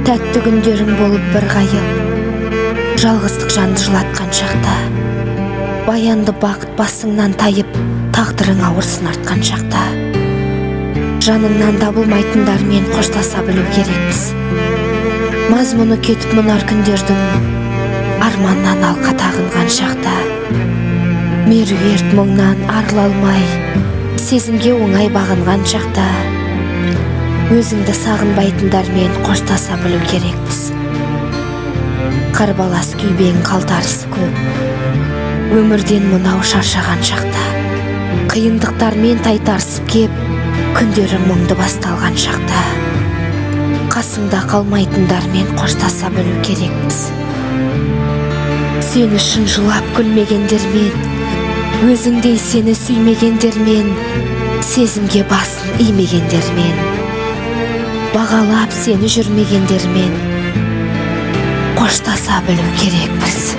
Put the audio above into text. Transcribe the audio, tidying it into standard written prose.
тәтті күндерің болып бір қайып, жалғыздық жанды жылатқан шақта, баянды бақыт басыңнан тайып, тағдырың ауырсын артқан шақта, жаныңнан табылмайтындармен қоштаса білу керекпіз. Мазмұны кетіп мұнар күндердің арманнан алқа тағынған шақта, меруерт мұңнан арыла алмай, сезімге оңай бағынған шақта, өзіңді сағынбайтындармен қоштаса білу керекпіз. Қарбалас күйбең қалтарысы көп, өмірден мынау шаршаған шақта, қиындықтармен тайтарысып кеп, күндерің мұңды басталған шақта, қасыңда қалмайтындармен қоштаса білу керекпіз. Сені шын жылап күлмегендермен, өзіңдей сені сүймегендермен, сезімге басын имегендермен, бағалап сені жүрмегендермен қоштаса білу керекпіз.